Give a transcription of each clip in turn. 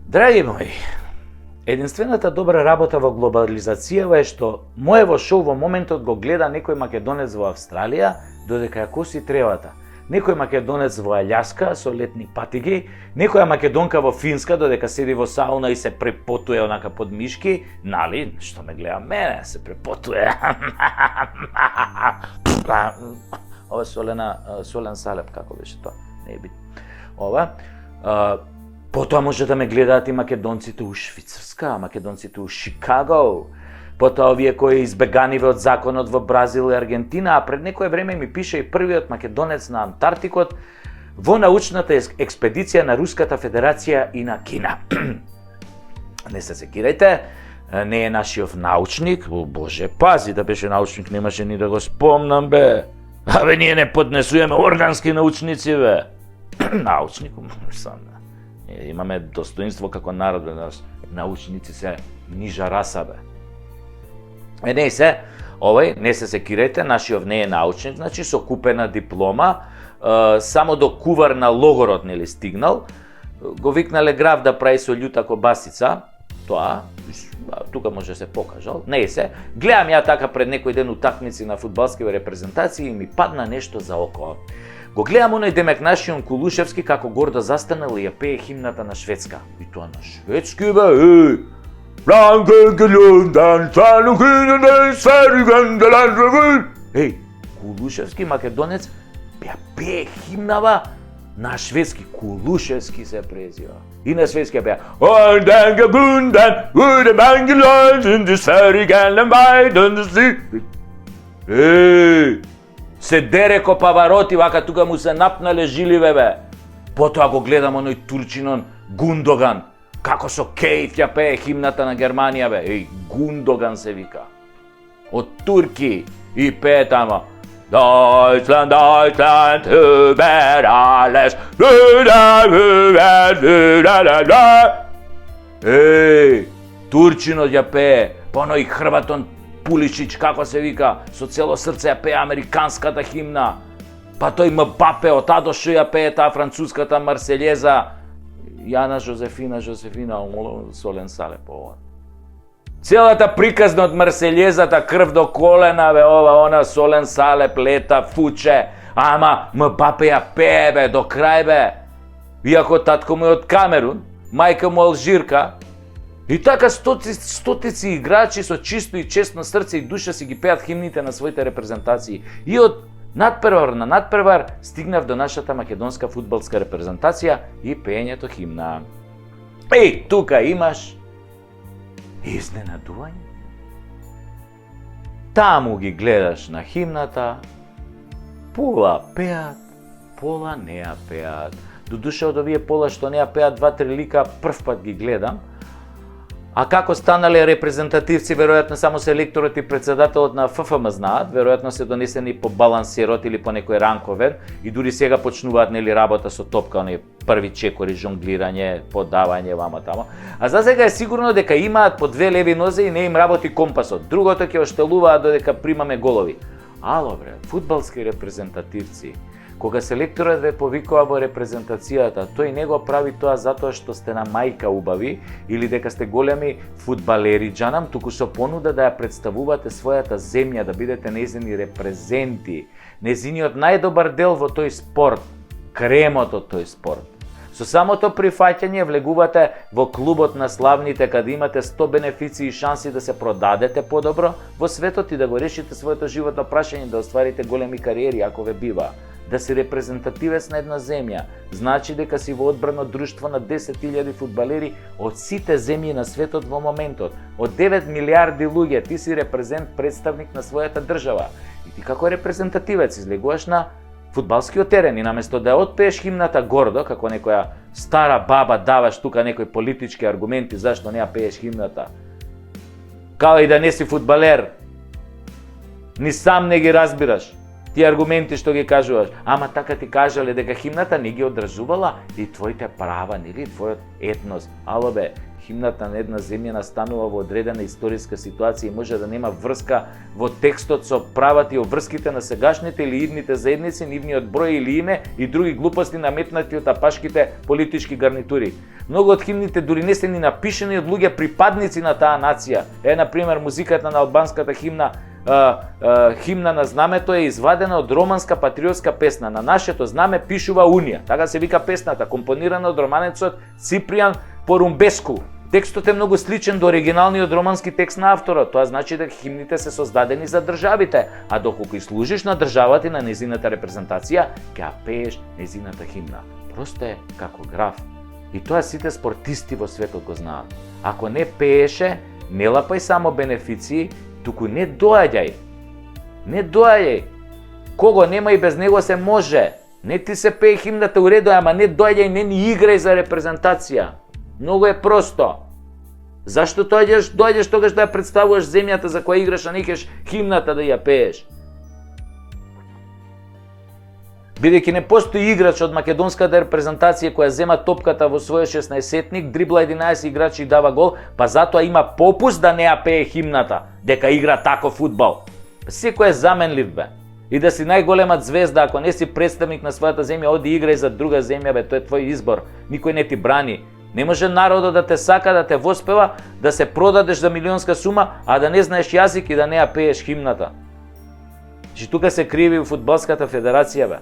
Драги мои, единствената добра работа во глобализацијава е што моево шоу во моментот го гледа некој македонец во Австралија, додека ја коси тревата. Некој македонец во Аљаска со летни патиги, некоја македонка во Финска додека седи во сауна и се препотуе онака под мишки, нали, што ме гледа мене, се препотуе. Ова солен салеп, како беше тоа, не е бит. Ова, потоа може да ме гледаат и македонците у Швицарска, македонците у Шикаго, потоа овие кои избеганиве од законот во Бразил и Аргентина, а пред некое време ми пише и првиот македонец на Антарктикот во научната експедиција на Руската Федерација и на Кина. Не се секирајте, не е нашиот научник, боже, пази да беше научник, немаше ни да го спомнам, бе. Абе, ние не поднесуваме органски научници, бе. Научник, имаме достоинство како народ, бе, научници се нижа раса, бе. Не се, овој, не се секирајте, нашиот не е научник, значи со купена диплома, само до кувар на логорот нели стигнал, го викнале граф да прави со љута кобасица, тоа, тука може да се покажал, не се, гледам ја така пред некој ден утакмици на фудбалски репрезентации и ми падна нешто за око. Го гледам оној Демек Нашион Кулушевски како гордо застанал и ја пее химната на Шведска. И тоа на шведски, бе, Еј, Кулушевски македонец ја пее химнава на шведски. Кулушевски се презива. И на шведски ја пее Еј, се дере ко Павароти, вака тука му се напнале жиливе, бе. Потоа го гледам оној турчинон Гундоган, како со кејф ја пее химната на Германија, бе. Еј, Гундоган се вика. Од турки и пее тамо. Deutschland, Deutschland, über alles. Еј, турчинот ја пее, па оној Хрватон Пулишич, како се вика, со цело срце ја пее американската химна. Па тој Мбапе, од Адошо ја пее таа француската Марселјеза. Јана Жозефина, солен салеп ова. Целата приказна од Марселјезата, крв до колена, бе, ова, она, солен салеп, лета, фуче, ама Мбапе ја пее, бе, до крај, бе. Иако татко му е од Камерун, мајка му алжирка, и така стотици играчи со чисто и честно срце и душа си ги пеат химните на своите репрезентации. И од надпревар на надпревар стигнав до нашата македонска фудбалска репрезентација и пеењето химна. Еј, тука имаш изненадување. Таму ги гледаш на химната, пола пеат, пола не ја пеат. Додуше од овие пола што не ја пеат, 2-3 лика прв пат ги гледам. А како станале репрезентативци, веројатно само селекторот и председателот на ФФМ знаат, веројатно се донесени по балансирот или по некој ранковер и дури сега почнуваат нели работа со топка, оние први чекори, жонглирање, подавање, вама тамо. А за сега е сигурно дека имаат по 2 леви нозе и не им работи компасот. Другото ќе оштелуваат додека примаме голови. Ало бре, фудбалски репрезентативци. Кога селекторот ве повикува во репрезентацијата, тој не го прави тоа затоа што сте на мајка убави или дека сте големи фудбалери джанам, туку со понуда да ја представувате својата земја, да бидете нејзини репрезенти, нејзиниот најдобар дел во тој спорт, кремот од тој спорт. Со самото прифаќање влегувате во клубот на славните, каде имате 100 бенефиции и шанси да се продадете подобро во светот и да го решите своето животно прашање, да остварите големи кариери ако ве бива. Да си репрезентативец на една земја, значи дека си во одбрано друштво на 10.000 фудбалери од сите земји на светот во моментот. Од 9 милиарди луѓе ти си представник на својата држава. И ти како репрезентативец излегуваш на фудбалскиот терен и наместо да отпееш химната гордо, како некоја стара баба даваш тука некои политички аргументи зашто не ја пееш химната. Као и да не си фудбалер, ни сам не ги разбираш. Тие аргументи што ги кажуваш, ама така ти кажале дека химната не ги одржувала и твоите права, нели, твојот етнос. Ало бе, химната на една земја настанува во одредена историска ситуација и може да нема врска во текстот со правата и обврските на сегашните или идните заедници, нивниот број или име и други глупости наметнати од апашките политички гарнитури. Многу од химните дури не се ни напишани од луѓе припадници на таа нација. На пример, музиката на албанската химна, химна на знамето е извадена од романска патриотска песна. На нашето знаме пишува Унија. Така се вика песната, компонирана од романецот Ципријан Порумбеску. Текстот е многу сличен до оригиналниот романски текст на авторот. Тоа значи дека химните се создадени за државите, а доколку и служиш на државата и на незината репрезентација, ќе ја пееш незината химна. Просто е како граф. И тоа сите спортисти во светот го знаат. Ако не пееше, не лапај само бенефиции, туку не доаѓај. Не доаѓај. Кого нема и без него се може. Не ти се пее химната уредо, ама не доаѓај, не ни играј за репрезентација. Многу е просто. Зашто доаѓаш тогаш да ја представуваш земјата за која играш, а не кеш химната да ја пееш? Бидејќи не постои играч од македонската репрезентација која зема топката во својот 16-сетник, дрибла 11 играчи и дава гол, па затоа има попуст да не ја пее химната, дека игра тако фудбал. Секој е заменлив, бе. И да си најголемат звезда, ако не си представник на својата земја, оди играј за друга земја, бе, тоа е твој избор. Никој не ти брани. Не може народот да те сака, да те воспева, да се продадеш за милионска сума, а да не знаеш јазик и да не ја пееш химната. Че тука се криви у фудбалската федерација, бе.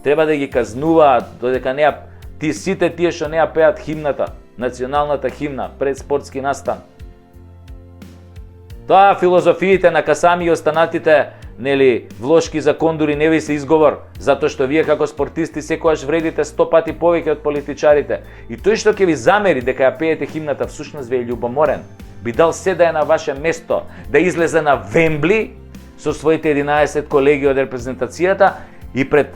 Треба да ги казнуваат, додека не ја ти сите тие што не ја пеат химната, националната химна пред спортски настан. Тоа филозофиите на Касами и останатите, нели, влошки за кондури не ви се изговор, затоа што вие како спортисти секогаш вредите 100 пати повеќе од политичарите. И тој што ќе ви замери дека ја пеете химната, всушност ви е љубоморен. Би дал се да е на ваше место, да излезе на Вембли со своите 11 колеги од репрезентацијата и пред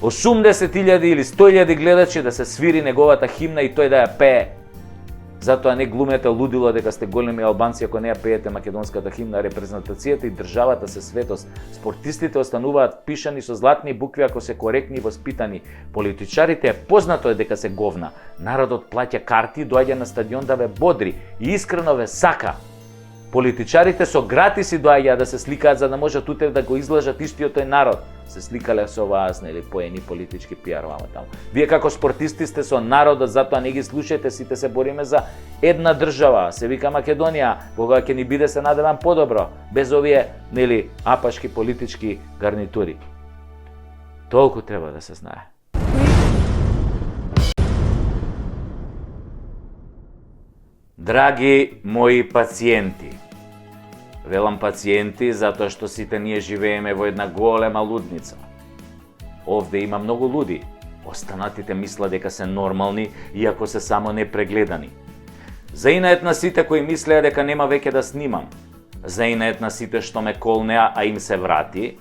80.000 или 100.000 гледачи да се свири неговата химна и тој да ја пее. Затоа не глумете лудило дека сте големи албанци ако не ја пеете македонската химна. Репрезентацијата и државата се светост. Спортистите остануваат пишани со златни букви ако се коректни и воспитани. Политичарите е познато дека се говна. Народот плаќа карти, доаѓа на стадион да ве бодри и искрено ве сака. Политичарите со гратиси доаѓаат да се сликаат за да можат утре да го излажат истиот тој народ. Се сликале со вас, нели, поени политички пиар вама таму. Вие како спортисти сте со народот, затоа не ги слушајте, сите се бориме за една држава, се вика Македонија, кога ќе ни биде се надевам подобро, без овие, нели, апашки политички гарнитури. Толку треба да се знае. Драги мои пациенти, велам пациенти затоа што сите ние живееме во една голема лудница. Овде има многу луди. Останатите мислат дека се нормални, иако се само непрегледани. Заинает на сите кои мислеа дека нема веќе да снимам. Заинает на сите што ме колнеа, а им се врати.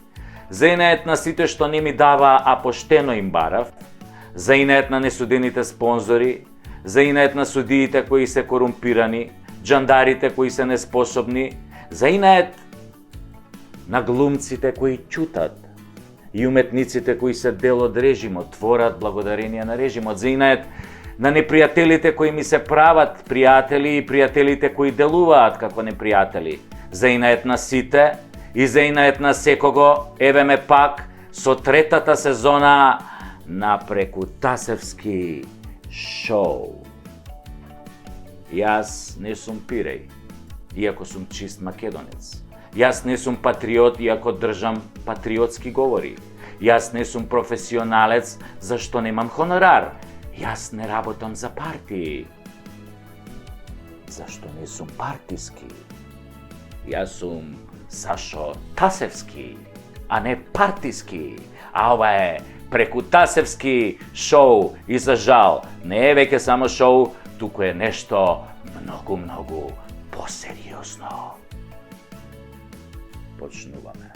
Заинает на сите што не ми даваа, а поштено им барав. Заинает на несудените спонзори. Заинает на судиите кои се корумпирани, џандарите кои се неспособни, заинает на глумците кои ќутат и уметниците кои се дел од режимот, творат благодарение на режимот, заинает на непријателите кои ми се прават пријатели и пријателите кои делуваат како непријатели, заинает на сите и заинает на секого, еве ме пак со третата сезона на Прекутасевски шоу. Јас не сум пиреј, иако сум чист македонец. Јас не сум патриот, иако држам патриотски говори. Јас не сум професионалец, зашто немам хонорар. Јас не работам за партии, зашто не сум партиски. Јас сум Сашо Тасевски, а не партиски. А ова е Прекутасевски шоу и за жал не е веќе само шоу, туку е нешто многу посериозно. Почнуваме.